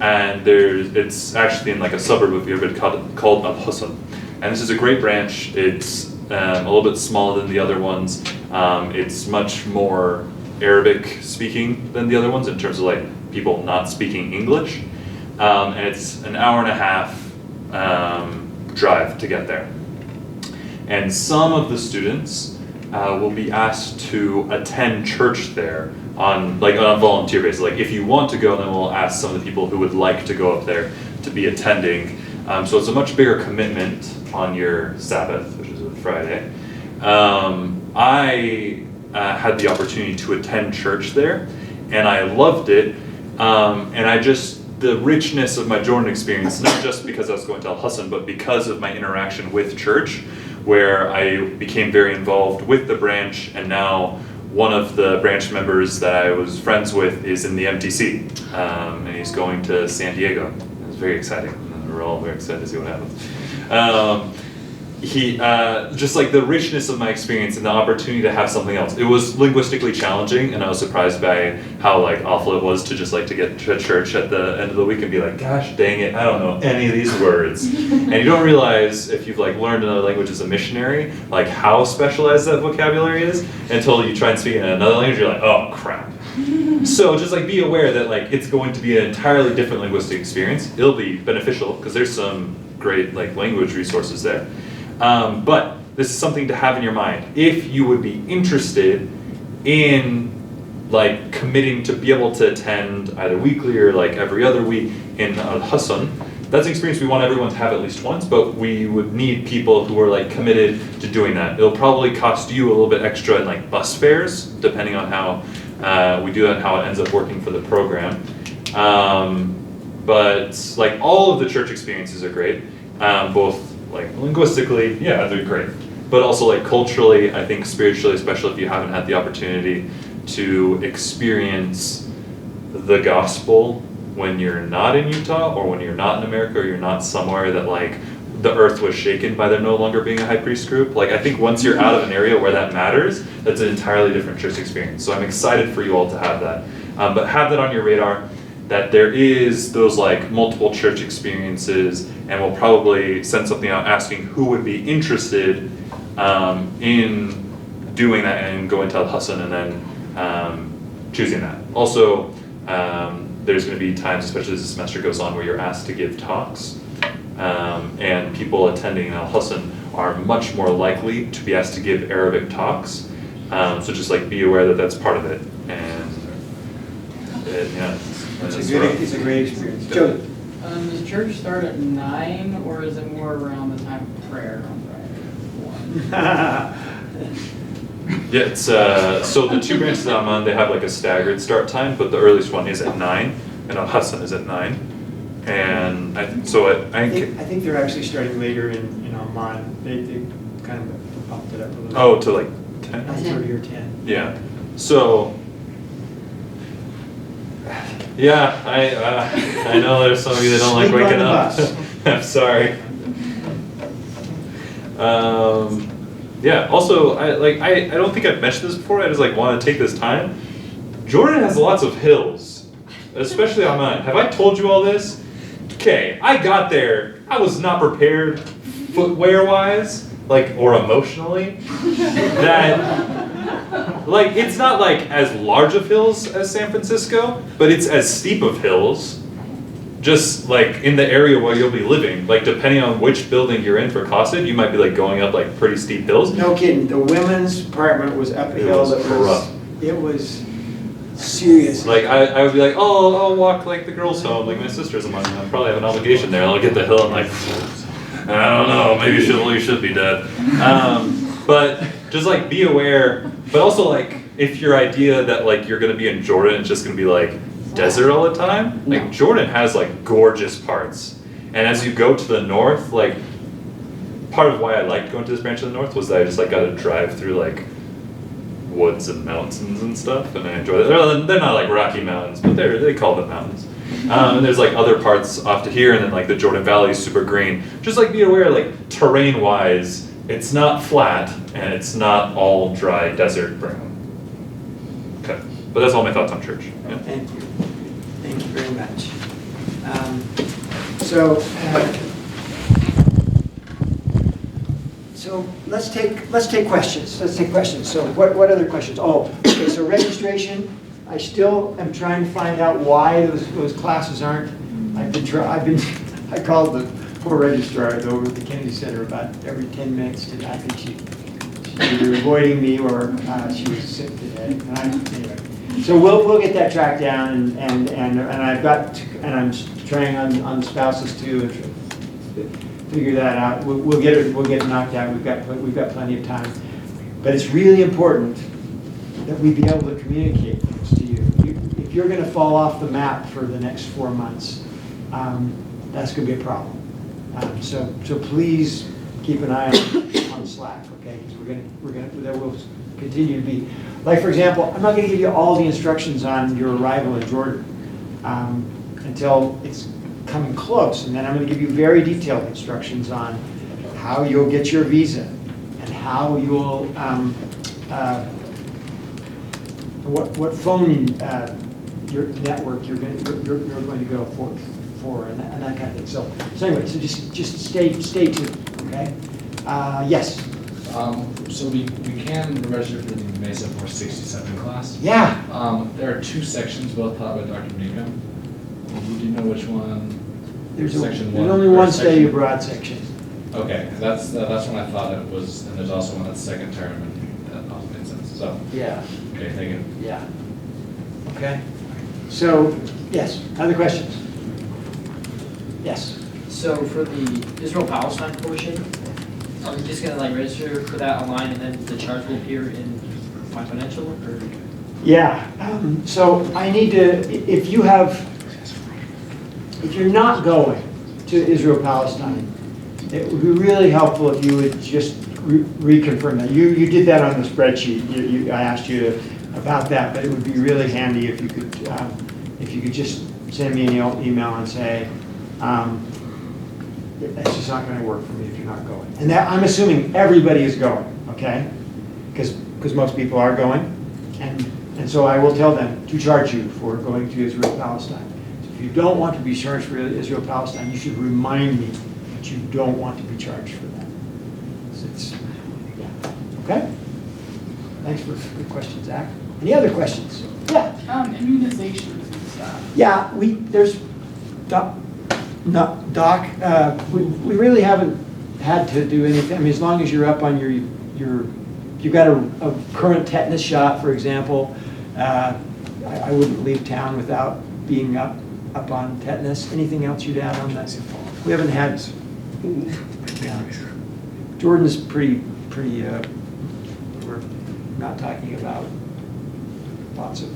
and it's actually in like a suburb of Irbid called Al-Hassan. And this is a great branch. It's a little bit smaller than the other ones. It's much more Arabic speaking than the other ones in terms of like people not speaking English, and it's an hour and a half drive to get there. And some of the students will be asked to attend church there on a volunteer basis. Like if you want to go, then we'll ask some of the people who would like to go up there to be attending. So it's a much bigger commitment on your Sabbath, which is a Friday. I had the opportunity to attend church there, and I loved it. And the richness of my Jordan experience, not just because I was going to Al Hassan, but because of my interaction with church, where I became very involved with the branch, and now one of the branch members that I was friends with is in the MTC, and he's going to San Diego. It was very exciting. We're all very excited to see what happens. Just like the richness of my experience and the opportunity to have something else. It was linguistically challenging, and I was surprised by how like awful it was to just like to get to church at the end of the week and be like, gosh dang it, I don't know any of these words. And you don't realize if you've like learned another language as a missionary, like how specialized that vocabulary is until you try and speak in another language, you're like, oh crap. So just like be aware that like it's going to be an entirely different linguistic experience. It'll be beneficial because there's some great like language resources there. But this is something to have in your mind. If you would be interested in like committing to be able to attend either weekly or like every other week in Al Hassan, that's an experience we want everyone to have at least once, but we would need people who are like committed to doing that. It'll probably cost you a little bit extra in like bus fares, depending on how we do that and how it ends up working for the program. But like all of the church experiences are great, both like linguistically, yeah, they're great. But also like culturally, I think spiritually, especially if you haven't had the opportunity to experience the gospel when you're not in Utah or when you're not in America or you're not somewhere that like the earth was shaken by there no longer being a high priest group. Like I think once you're out of an area where that matters, that's an entirely different church experience. So I'm excited for you all to have that. But have that on your radar, that there is those like multiple church experiences, and we'll probably send something out asking who would be interested in doing that and going to Al Hassan and then choosing that. Also, there's going to be times, especially as the semester goes on, where you're asked to give talks, and people attending Al Hassan are much more likely to be asked to give Arabic talks. So just like be aware that that's part of it, and yeah. It's a great experience. Joe. Does church start at 9, or is it more around the time of prayer on Friday? Yeah, it's so the two branches of Amman, they have like a staggered start time, but the earliest one is at 9, and Al Hassan is at 9. And I think they're actually starting later in Amman. They kind of bumped it up a little. Oh, to like 10? 9:30 or 10. Yeah. So. Yeah, I know there's some of you that don't like Sleep on waking the up. bus. I'm sorry. Yeah. Also, I don't think I've mentioned this before. I just like want to take this time. Jordan has lots of hills, especially Amman. Have I told you all this? Okay, I got there. I was not prepared, footwear-wise, like or emotionally. That. Like, it's not like as large of hills as San Francisco, but it's as steep of hills, just like in the area where you'll be living. Like, depending on which building you're in for COSID, you might be like going up like pretty steep hills. No kidding, the women's apartment was up a hill that rough. It was serious. Like, I would be like, oh, I'll walk like the girls' home, like my sister's among them. I probably have an obligation there. And I'll get the hill and like, I don't know, maybe you should be dead. But just like be aware, but also like if your idea that like you're gonna be in Jordan, it's just gonna be like desert all the time. Like Jordan has like gorgeous parts, and as you go to the north, like part of why I liked going to this branch of the north was that I just like got to drive through like woods and mountains and stuff, and I enjoyed it. They're not like Rocky Mountains, but they call them mountains. And there's like other parts off to here, and then like the Jordan Valley is super green. Just like be aware, like terrain wise, it's not flat and it's not all dry desert brown. Okay, but that's all my thoughts on church. Yeah. Thank you. Thank you very much. So let's take questions. Let's take questions. So what other questions? Oh, okay. So registration. I still am trying to find out why those classes aren't. I called the poor registrar over at the Kennedy Center about every 10 minutes. I think she was either avoiding me or she was sick today. Anyway, so we'll get that tracked down, and I'm trying on the spouses too to figure that out. We'll get it knocked out. We've got plenty of time. But it's really important that we be able to communicate things to you. If you're gonna fall off the map for the next 4 months, that's gonna be a problem. So please keep an eye on Slack, okay? Because there will continue to be, like, for example, I'm not gonna give you all the instructions on your arrival in Jordan until it's coming close, and then I'm gonna give you very detailed instructions on how you'll get your visa and how you'll, what phone your network you're going to go for and that kind of thing. So anyway, so just stay tuned, okay? Yes. So we can register for the Mesa 467 class. Yeah. There are 2 sections, both taught by Dr. Nico. Do you know which one? There's Section only or one section- study abroad section. Okay, that's one I thought it was, and there's also one that's second term, and that also made sense. So, Yeah. okay, thank you. Yeah. Okay. So yes. Other questions? Yes. So for the Israel-Palestine portion, are we just gonna like register for that online and then the charge will appear in my financial or? Yeah, so I need to, if you're not going to Israel-Palestine, it would be really helpful if you would just reconfirm that. You did that on the spreadsheet. I asked you about that, but it would be really handy if you could just send me an email and say, it's just not going to work for me if you're not going. And that, I'm assuming everybody is going, okay? Because most people are going, and so I will tell them to charge you for going to Israel-Palestine. So if you don't want to be charged for Israel-Palestine, you should remind me that you don't want to be charged for that. So okay? Thanks for the question, Zach. Any other questions? Yeah. Immunizations and stuff. Yeah, there's, Doc, we really haven't had to do anything. I mean, as long as you're up on you've got a current tetanus shot, for example, I wouldn't leave town without being up on tetanus. Anything else you'd add on that? We haven't had, yeah. Jordan's pretty, we're not talking about lots of,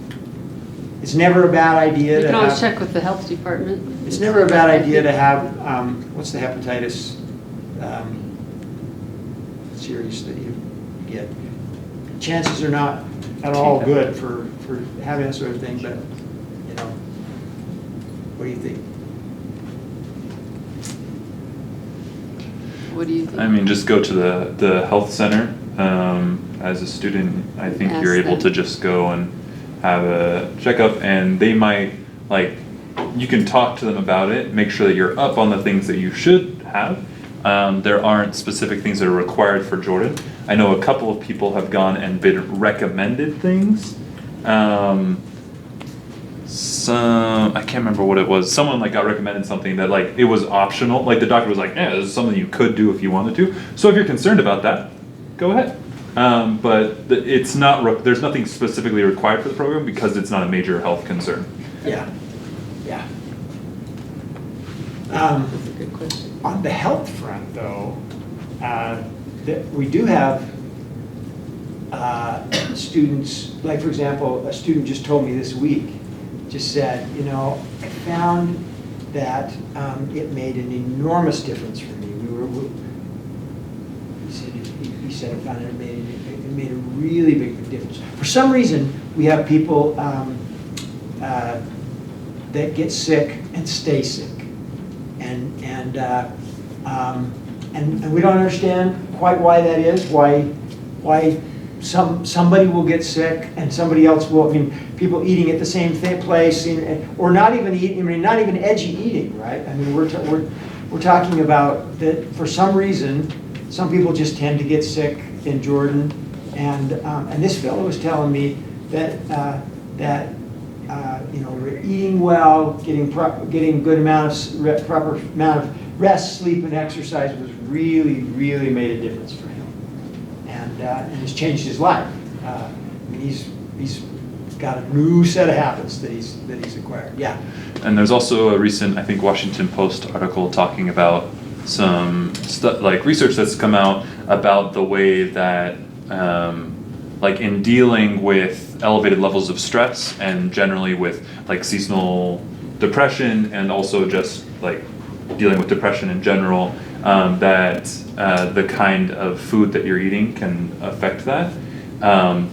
it's never a bad idea You to can always have, check with the health department. it's never a bad idea to have, what's the hepatitis series that you get? Chances are not at all good for having that sort of thing, but, you know, what do you think? What do you think? I mean, just go to the health center. As a student, I think Ask you're able them. to just go and have a checkup, and they might, like, you can talk to them about it, make sure that you're up on the things that you should have. There aren't specific things that are required for Jordan. I know a couple of people have gone and been recommended things. I can't remember what it was. Someone like got recommended something that like it was optional. Like the doctor was like, "Yeah, this is something you could do if you wanted to." So if you're concerned about that, go ahead. But it's not. There's nothing specifically required for the program because it's not a major health concern. Yeah, yeah. That's a good question. On the health front, though, we do have students, like for example, a student just told me this week, just said, you know, I found that it made an enormous difference for me. He said it found it made a really big difference. For some reason, we have people that get sick and stay sick. And we don't understand quite why that is, why somebody will get sick and somebody else will, I mean, people eating at the same place, or not even eating, I mean, not even edgy eating, right? I mean, we're talking about that for some reason, some people just tend to get sick in Jordan, and this fellow was telling me that you know, we're eating well, getting good proper amount of rest, sleep, and exercise was really made a difference for him, and has changed his life. I mean, he's got a new set of habits that he's acquired. Yeah. And there's also a recent, I think, Washington Post article talking about some like research that's come out about the way that like in dealing with elevated levels of stress and generally with like seasonal depression and also just like dealing with depression in general, that the kind of food that you're eating can affect that.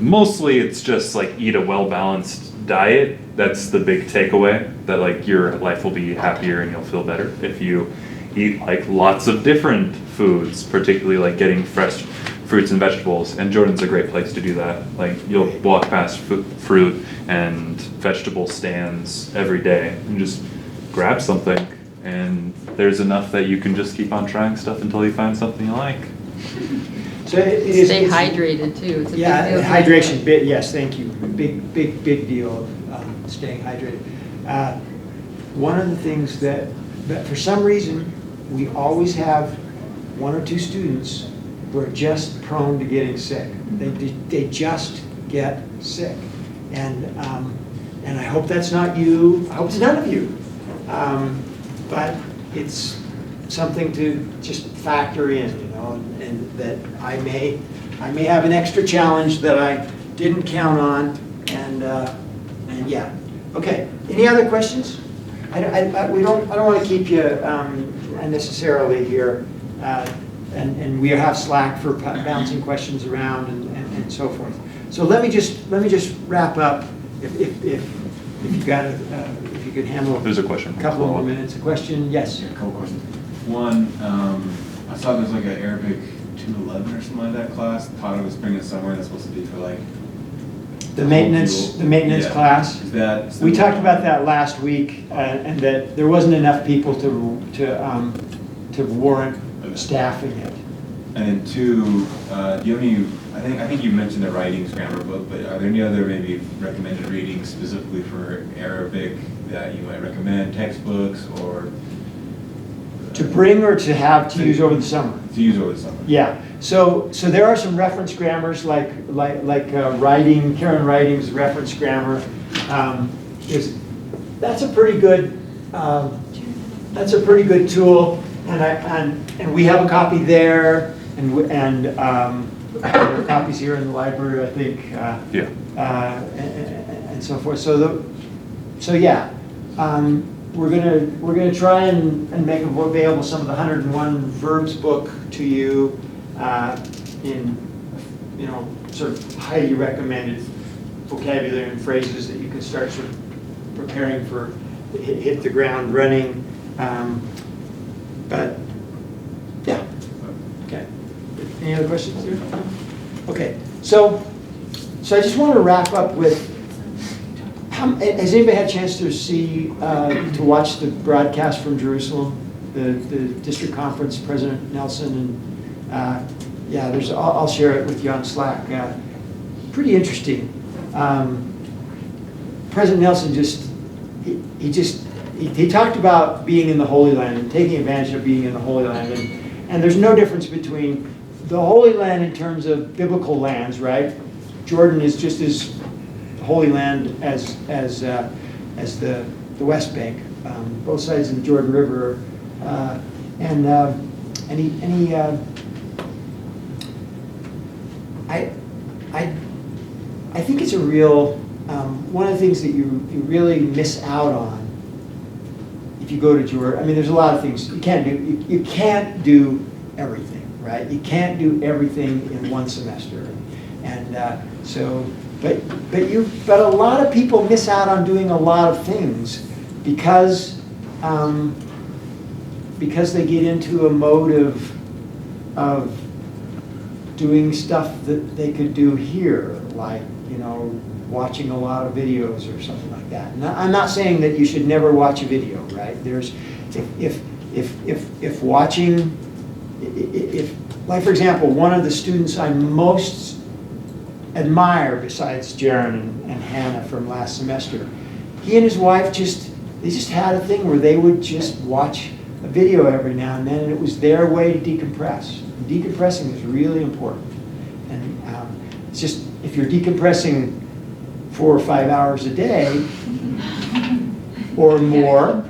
Mostly it's just like eat a well-balanced diet. That's the big takeaway, that like your life will be happier and you'll feel better if you eat like lots of different foods, particularly like getting fresh fruits and vegetables. And Jordan's a great place to do that. Like you'll walk past fruit and vegetable stands every day and just grab something, and there's enough that you can just keep on trying stuff until you find something you like. So it is. Stay hydrated too. It's a Yeah, big deal. hydration, yes, thank you. Big deal of staying hydrated. One of the things that for some reason, we always have one or two students who are just prone to getting sick. They just get sick. And I hope that's not you. I hope it's none of you. But it's something to just factor in, you know, and that I may have an extra challenge that I didn't count on, and yeah. Okay. Any other questions? I don't want to keep you unnecessarily here, and we have Slack for bouncing questions around and so forth. So let me just wrap up. If you got if you could handle. There's a question. A couple more minutes. A question? Yes. Yeah, a couple questions. One, I saw there's like an Arabic 211 or something like that class taught in the spring and summer. That's supposed to be for like The maintenance Yeah. class. Is that We talked about that last week, and that there wasn't enough people to warrant staffing it. And then two, do you have any? I think you mentioned the writings grammar book, but are there any other maybe recommended readings specifically for Arabic that you might recommend? Textbooks or To bring or to have to use over the summer? to use over the summer? Yeah. So there are some reference grammars like writing. Karen Writing's reference grammar. That's a pretty good. That's a pretty good tool, and we have a copy there, and there are copies here in the library, I think. Yeah. And so forth. So yeah, we're gonna try and make available some of the 101 Verbs book to you in sort of highly recommended vocabulary and phrases that you can start sort of preparing for hit the ground running. But yeah, okay. Any other questions here? Okay, so I just want to wrap up with. Has anybody had a chance to see to watch the broadcast from Jerusalem, the district conference, President Nelson, and yeah, I'll share it with you on Slack. Pretty interesting. President Nelson he talked about being in the Holy Land and taking advantage of being in the Holy Land, and there's no difference between the Holy Land in terms of biblical lands, right? Jordan is just as Holy Land as the West Bank, both sides of the Jordan River, I think it's a real one of the things that you really miss out on if you go to Jordan. I mean, there's a lot of things you can't do. You can't do everything, right? You can't do everything in one semester, and but a lot of people miss out on doing a lot of things because they get into a mode of doing stuff that they could do here, like watching a lot of videos or something like that. And I'm not saying that you should never watch a video, right? There's if watching, like for example, one of the students I most admire besides Jaron and Hannah from last semester, he and his wife they just had a thing where they would just watch a video every now and then, and it was their way to decompress. Decompressing is really important, and it's just if you're decompressing 4 or 5 hours a day or more,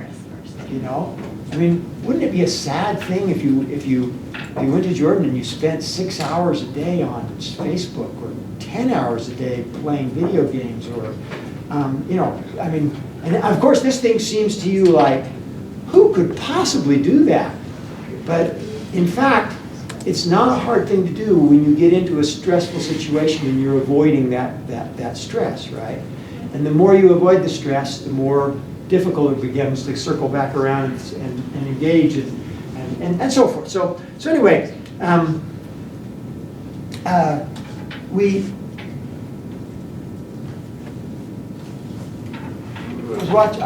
I mean, wouldn't it be a sad thing if you if you went to Jordan and you spent 6 hours a day on Facebook or 10 hours a day playing video games or, I mean, and of course this thing seems to you like, who could possibly do that? But in fact, it's not a hard thing to do when you get into a stressful situation and you're avoiding that stress, right? And the more you avoid the stress, the more difficult it becomes to circle back around and engage and so forth. So anyway, I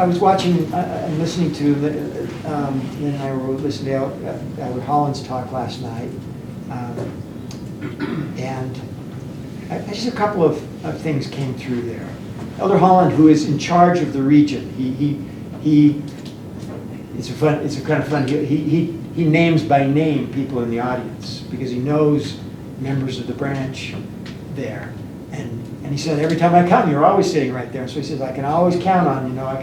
was watching and listening to Lynn and I were listening to Albert Holland's talk last night, and just a couple of things came through there. Elder Holland, who is in charge of the region, it's a kind of fun. He names by name people in the audience because he knows members of the branch there. And he said, every time I come, you're always sitting right there. So he says, I can always count on, I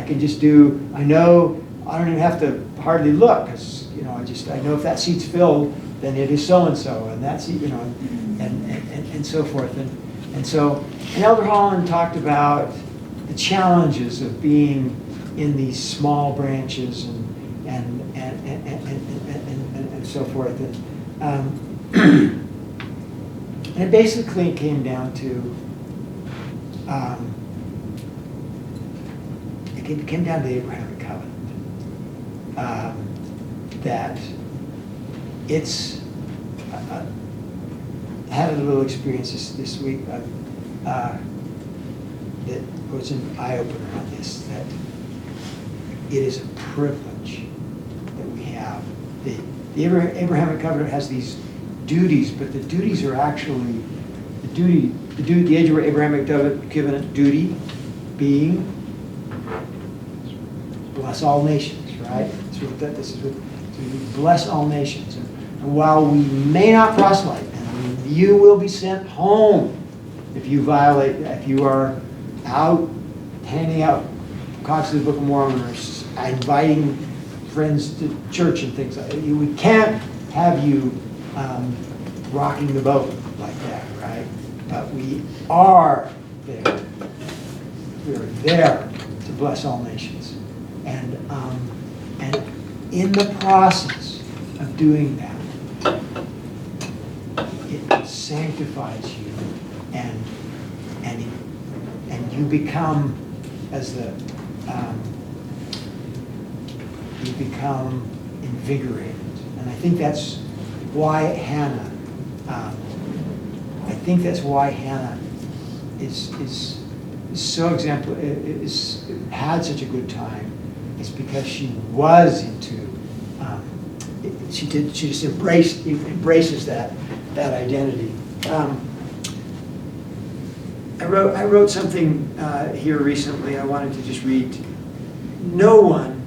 can just do, I know, I don't even have to hardly look, because, I know if that seat's filled, then it is so-and-so, and that seat, and so forth. And Elder Holland talked about the challenges of being in these small branches and so forth. And it basically came down to the Abrahamic Covenant. That it's I had a little experience this week that was an eye-opener on this, that it is a privilege that we have. The Abrahamic Covenant has these duties, but the duties are actually the Abrahamic Covenant duty being bless all nations, right? This is what to bless all nations. And while we may not proselyte, and you will be sent home if you are out handing out copies of the Book of Mormon or inviting friends to church and things like that. We can't have you rocking the boat like that, right? But we are there. We are there to bless all nations. And in the process of doing that, it sanctifies you, and you become you become invigorated. And I think that's why Hannah. Is so exemplary. Had such a good time. It's because she was into. She just embraces that identity. I wrote something here recently. I wanted to just read. No one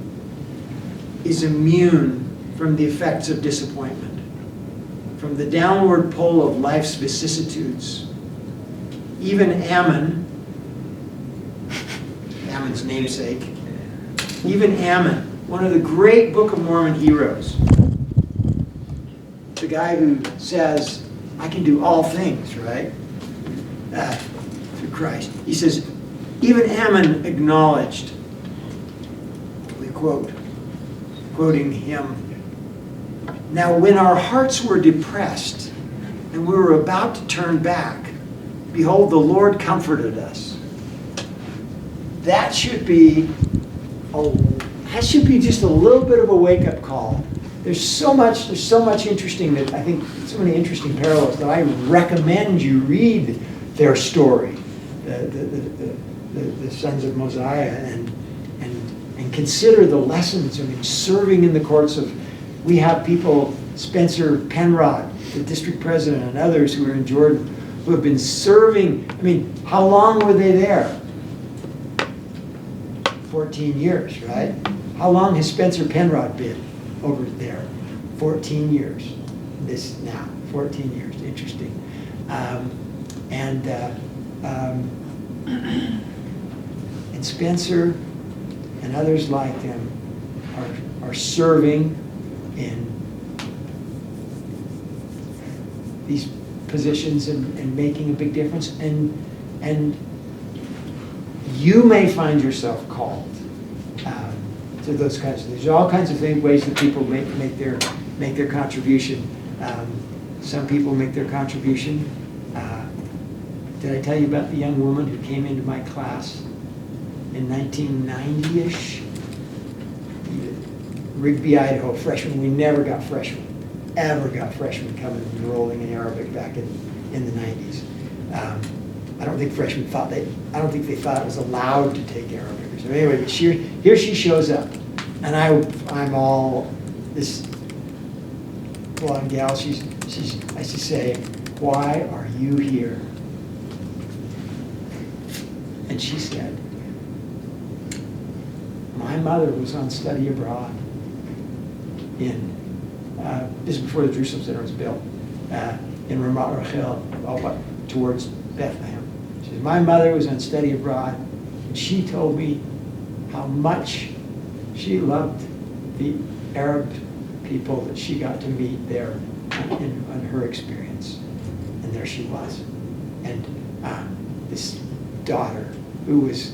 is immune from the effects of disappointment, from the downward pull of life's vicissitudes. Even Ammon's namesake, even Ammon, one of the great Book of Mormon heroes, the guy who says, I can do all things, right? Through Christ. He says, even Ammon acknowledged, we quoting him, now when our hearts were depressed and we were about to turn back, behold, the Lord comforted us. That should be just a little bit of a wake-up call. There's so much interesting that I think so many interesting parallels that I recommend you read their story, the sons of Mosiah, and consider the lessons. I mean, serving in the courts of, we have people, Spencer Penrod, the district president, and others who are in Jordan, who have been serving. I mean, how long were they there? 14 years, right? How long has Spencer Penrod been over there? 14 years. 14 years. Interesting. And Spencer and others like them are serving in these positions and making a big difference. And you may find yourself called to those kinds of things. There's all kinds of ways that people make their contribution. Some people make their contribution. Did I tell you about the young woman who came into my class in 1990-ish? Rigby, Idaho, freshman. We never got freshmen, ever got freshmen coming and enrolling in Arabic back in the 90s. I don't think freshmen thought I don't think they thought it was allowed to take Arabic. So anyway, but here she shows up, and I'm all this blonde gal. I used to say, "Why are you here?" And she said, "My mother was on study abroad this is before the Jerusalem Center was built, in Ramat Rachel, towards Bethlehem. She said, my mother was on study abroad, and she told me how much she loved the Arab people that she got to meet there in her experience." And there she was. And this daughter who was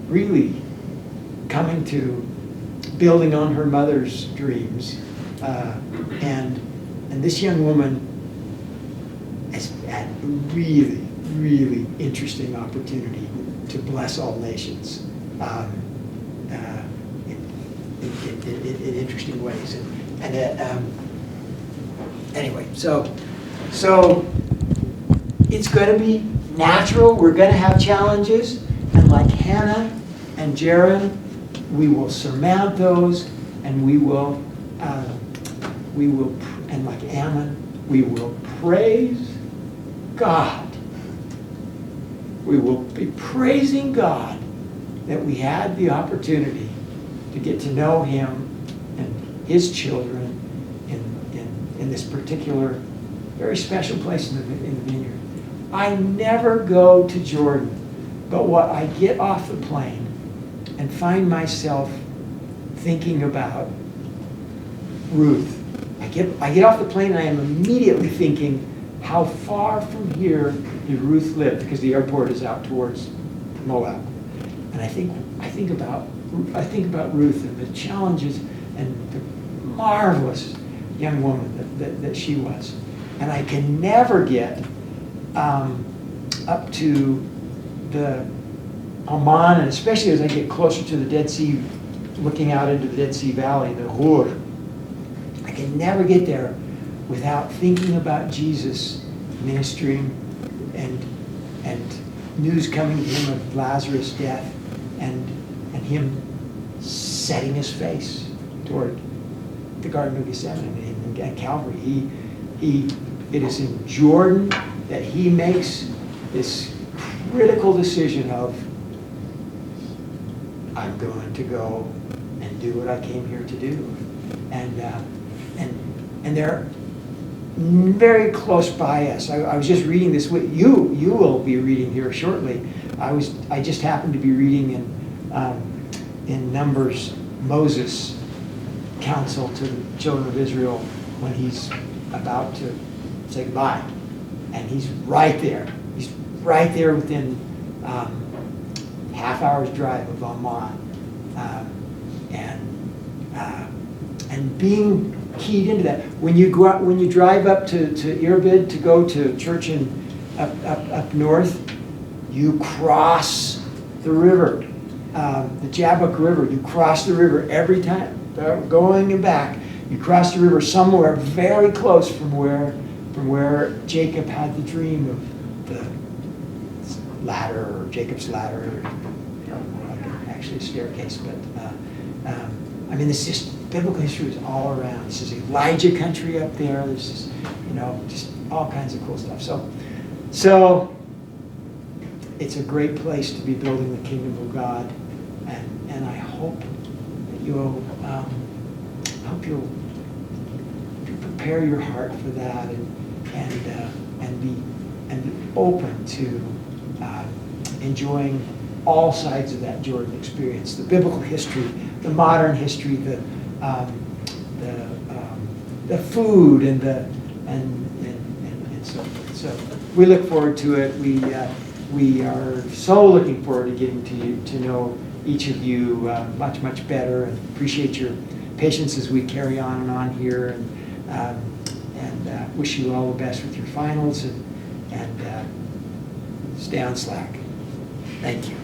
really coming to building on her mother's dreams, and this young woman has had a really, really interesting opportunity to bless all nations in interesting ways. Anyway, so it's going to be natural. We're going to have challenges, and like Hannah and Jaron, we will surmount those, and we will, and like Ammon, we will praise God. We will be praising God that we had the opportunity to get to know Him and His children in this particular, very special place in the vineyard. I never go to Jordan, but what I get off the plane and find myself thinking about Ruth. I get off the plane and I am immediately thinking, how far from here did Ruth live? Because the airport is out towards Moab. And I think about Ruth and the challenges and the marvelous young woman that she was. And I can never get up to the Amman, and especially as I get closer to the Dead Sea, looking out into the Dead Sea Valley, the Hur, I can never get there without thinking about Jesus ministering and news coming to him of Lazarus' death and him setting his face toward the Garden of Gethsemane and Calvary. It is in Jordan that he makes this critical decision of, I'm going to go and do what I came here to do. And they're very close by us. I was just reading this. You will be reading here shortly. I just happened to be reading in Numbers Moses' counsel to the children of Israel when he's about to say goodbye, and he's right there. He's right there within half hour's drive of Amman, and being keyed into that. When you drive up to Irbid to go to church up north, you cross the river, the Jabbok River. You cross the river every time, going and back. You cross the river somewhere very close from where Jacob had the dream of the ladder, or Jacob's ladder, actually a staircase, but I mean, this just biblical history is all around. This is Elijah country up there. There's just, just all kinds of cool stuff. So it's a great place to be building the kingdom of God, and I hope that you'll prepare your heart for that and be open to enjoying all sides of that Jordan experience, the biblical history, the modern history, the food and we look forward to it. We are so looking forward to getting to know each of you much, much better, and appreciate your patience as we carry on and on here, and wish you all the best with your finals, and stay on slack. Thank you.